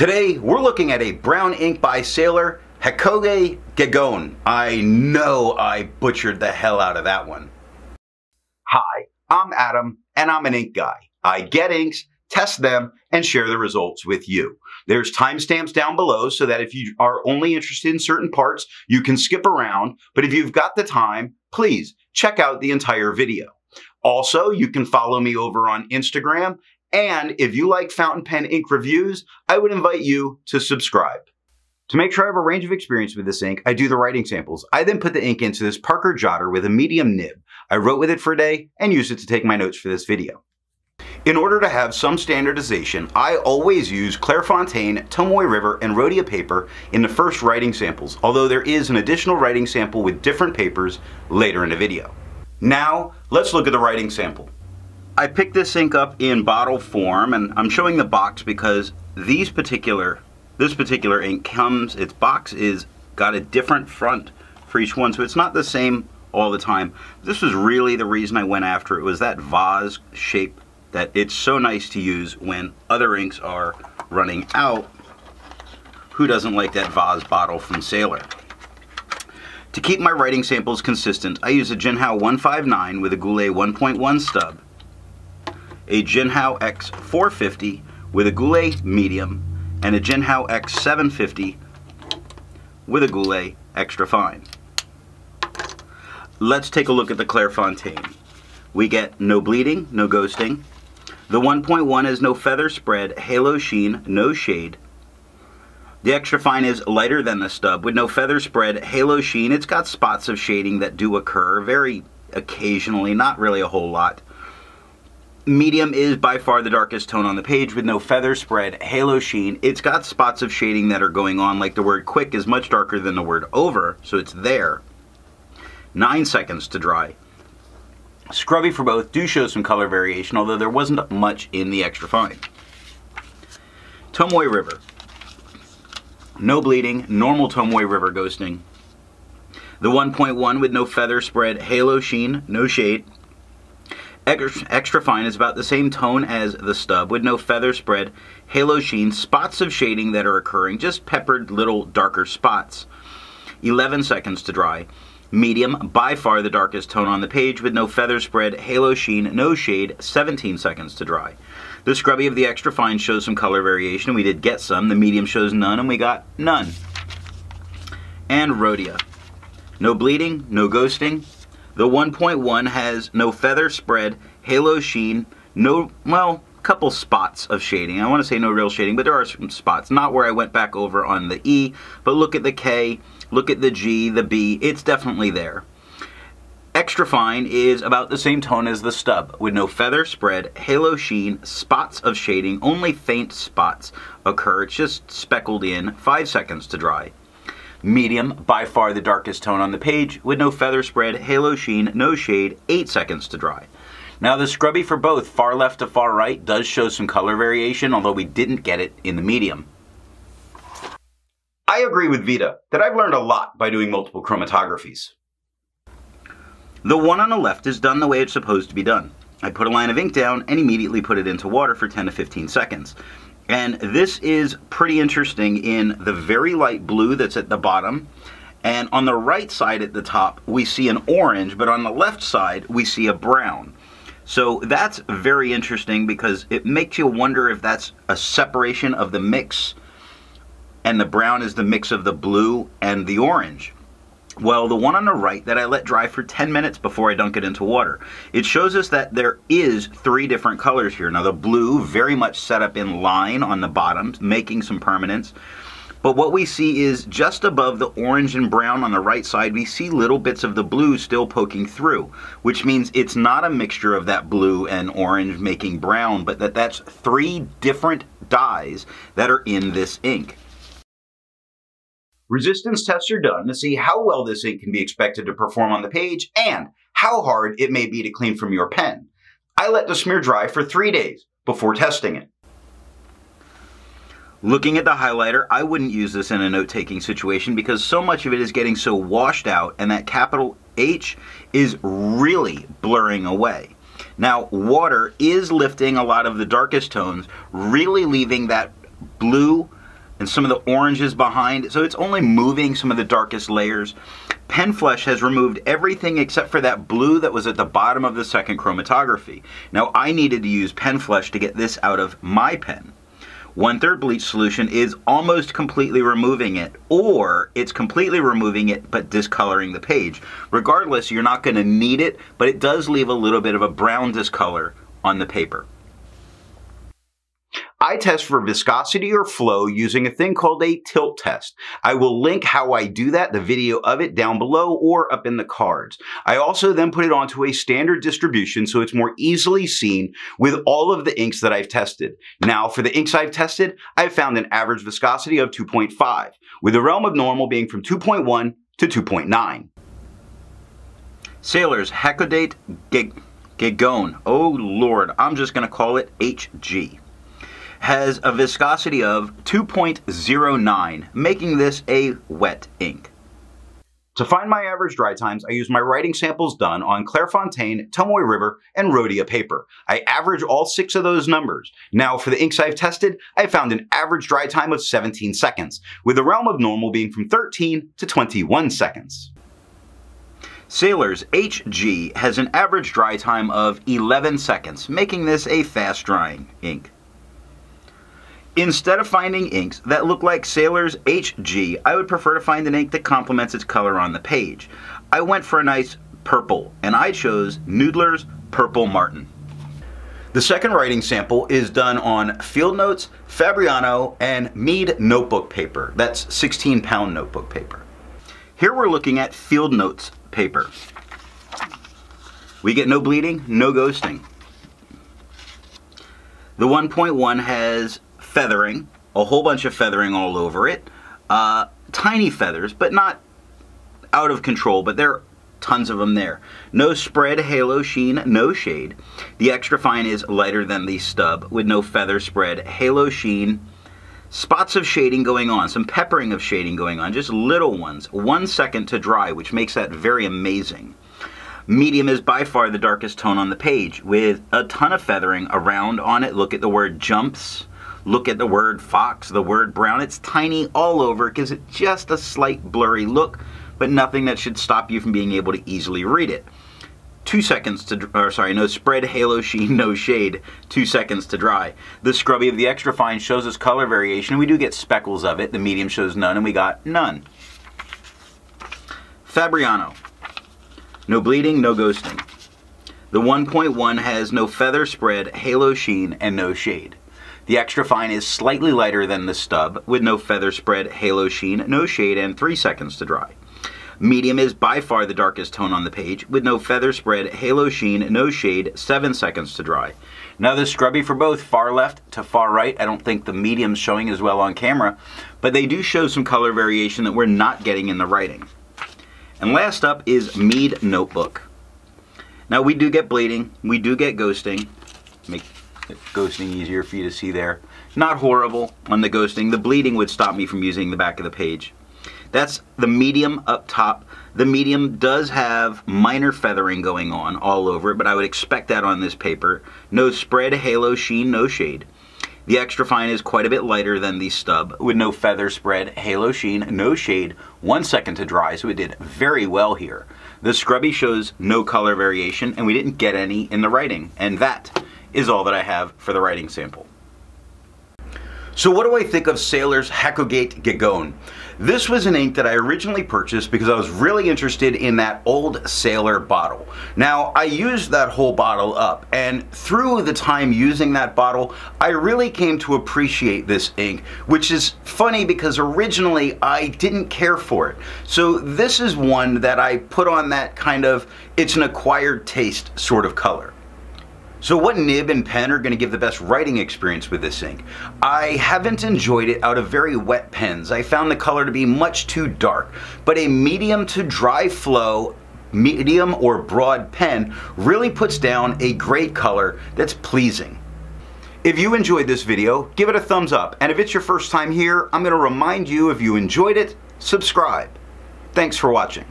Today, we're looking at a brown ink by Sailor Hakodate Gagone. I know I butchered the hell out of that one. Hi, I'm Adam, and I'm an ink guy. I get inks, test them, and share the results with you. There's timestamps down below so that if you are only interested in certain parts, you can skip around, but if you've got the time, please check out the entire video. Also, you can follow me over on Instagram, and if you like fountain pen ink reviews, I would invite you to subscribe. To make sure I have a range of experience with this ink, I do the writing samples. I then put the ink into this Parker jotter with a medium nib. I wrote with it for a day and used it to take my notes for this video. In order to have some standardization, I always use Clairfontaine, Tomoe River, and Rhodia paper in the first writing samples, although there is an additional writing sample with different papers later in the video. Now, let's look at the writing sample. I picked this ink up in bottle form, and I'm showing the box because this particular ink comes, its box is got a different front for each one, so it's not the same all the time. This was really the reason I went after it, was that vase shape that it's so nice to use when other inks are running out. Who doesn't like that vase bottle from Sailor? To keep my writing samples consistent, I use a Jinhao 159 with a Goulet 1.1 stub, a Jinhao X450 with a Goulet medium, and a Jinhao X750 with a Goulet extra fine. Let's take a look at the Clairfontaine. We get no bleeding, no ghosting. The 1.1 is no feather spread, halo sheen, no shade. The extra fine is lighter than the stub with no feather spread, halo sheen. It's got spots of shading that do occur very occasionally, not really a whole lot. Medium is by far the darkest tone on the page with no feather spread, halo sheen. It's got spots of shading that are going on, like the word quick is much darker than the word over, so it's there. 9 seconds to dry. Scrubby for both do show some color variation, although there wasn't much in the extra fine. Tomoe River. No bleeding, normal Tomoe River ghosting. The 1.1 with no feather spread, halo sheen, no shade. Extra fine is about the same tone as the stub with no feather spread, halo sheen, spots of shading that are occurring, just peppered little darker spots. 11 seconds to dry. Medium, by far the darkest tone on the page with no feather spread, halo sheen, no shade, 17 seconds to dry. The scrubby of the extra fine shows some color variation. We did get some. The medium shows none, and we got none. And Rhodia. No bleeding, no ghosting. The 1.1 has no feather spread, halo sheen, couple spots of shading. I want to say no real shading, but there are some spots. Not where I went back over on the E, but look at the K, look at the G, the B, it's definitely there. Extra fine is about the same tone as the stub, with no feather spread, halo sheen, spots of shading, only faint spots occur, it's just speckled in, 5 seconds to dry. Medium, by far the darkest tone on the page, with no feather spread, halo sheen, no shade, 8 seconds to dry. Now the scrubby for both far left to far right does show some color variation, although we didn't get it in the medium. I agree with Vita that I've learned a lot by doing multiple chromatographies. The one on the left is done the way it's supposed to be done. I put a line of ink down and immediately put it into water for 10 to 15 seconds. And this is pretty interesting in the very light blue that's at the bottom. And on the right side at the top, we see an orange, but on the left side, we see a brown. So that's very interesting because it makes you wonder if that's a separation of the mix, and the brown is the mix of the blue and the orange. Well, the one on the right that I let dry for 10 minutes before I dunk it into water, it shows us that there is 3 different colors here. Now the blue very much set up in line on the bottom, making some permanence. But what we see is just above the orange and brown on the right side, we see little bits of the blue still poking through, which means it's not a mixture of that blue and orange making brown, but that's 3 different dyes that are in this ink. Resistance tests are done to see how well this ink can be expected to perform on the page and how hard it may be to clean from your pen. I let the smear dry for 3 days before testing it. Looking at the highlighter, I wouldn't use this in a note-taking situation because so much of it is getting so washed out and that capital H is really blurring away. Now, water is lifting a lot of the darkest tones, really leaving that blue and some of the oranges behind, so it's only moving some of the darkest layers. Pen Flesh has removed everything except for that blue that was at the bottom of the second chromatography. Now I needed to use Pen Flesh to get this out of my pen. 1/3 bleach solution is almost completely removing it, or it's completely removing it but discoloring the page. Regardless, you're not going to need it, but it does leave a little bit of a brown discolor on the paper. I test for viscosity or flow using a thing called a tilt test. I will link how I do that, the video of it, down below or up in the cards. I also then put it onto a standard distribution so it's more easily seen with all of the inks that I've tested. Now, for the inks I've tested, I've found an average viscosity of 2.5, with the realm of normal being from 2.1 to 2.9. Sailor's Hakodate Gagone, oh Lord, I'm just going to call it HG, has a viscosity of 2.09, making this a wet ink. To find my average dry times, I use my writing samples done on Clairfontaine, Tomoe River, and Rhodia paper. I average all 6 of those numbers. Now, for the inks I've tested, I found an average dry time of 17 seconds, with the realm of normal being from 13 to 21 seconds. Sailor's HG has an average dry time of 11 seconds, making this a fast drying ink. Instead of finding inks that look like Sailor's HG, I would prefer to find an ink that complements its color on the page. I went for a nice purple, and I chose Noodler's Purple Martin. The second writing sample is done on Field Notes, Fabriano, and Mead notebook paper. That's 16-pound notebook paper. Here we're looking at Field Notes paper. We get no bleeding, no ghosting. The 1.1 has feathering, a whole bunch of feathering all over it. Tiny feathers, but not out of control, but there are tons of them there. No spread, halo sheen, no shade. The extra fine is lighter than the stub with no feather spread, halo sheen. Spots of shading going on, some peppering of shading going on, just little ones. 1 second to dry, which makes that very amazing. Medium is by far the darkest tone on the page with a ton of feathering around on it. Look at the word jumps. Look at the word fox, the word brown. It's tiny all over. It gives it just a slight blurry look, but nothing that should stop you from being able to easily read it. 2 seconds to, or sorry, no spread, halo sheen, no shade. 2 seconds to dry. The scrubby of the extra fine shows us color variation. We do get speckles of it. The medium shows none, and we got none. Fabriano. No bleeding, no ghosting. The 1.1 has no feather spread, halo sheen, and no shade. The extra fine is slightly lighter than the stub with no feather spread, halo sheen, no shade, and 3 seconds to dry. Medium is by far the darkest tone on the page with no feather spread, halo sheen, no shade, 7 seconds to dry. Now the scrubby for both far left to far right. I don't think the medium's showing as well on camera, but they do show some color variation that we're not getting in the writing. And last up is Mead Notebook. Now we do get bleeding, we do get ghosting. Make ghosting easier for you to see there. Not horrible on the ghosting. The bleeding would stop me from using the back of the page. That's the medium up top. The medium does have minor feathering going on all over it, but I would expect that on this paper. No spread, halo sheen, no shade. The extra fine is quite a bit lighter than the stub with no feather spread, halo sheen, no shade, 1 second to dry, so it did very well here. The scrubby shows no color variation, and we didn't get any in the writing, and that is all that I have for the writing sample. So what do I think of Sailor's Hakodate Gagone? This was an ink that I originally purchased because I was really interested in that old Sailor bottle. Now, I used that whole bottle up, and through the time using that bottle, I really came to appreciate this ink, which is funny because originally I didn't care for it. So this is one that I put on that kind of, it's an acquired taste sort of color. So what nib and pen are going to give the best writing experience with this ink? I haven't enjoyed it out of very wet pens. I found the color to be much too dark, but a medium to dry flow, medium or broad pen really puts down a great color that's pleasing. If you enjoyed this video, give it a thumbs up, and if it's your first time here, I'm going to remind you, if you enjoyed it, subscribe. Thanks for watching.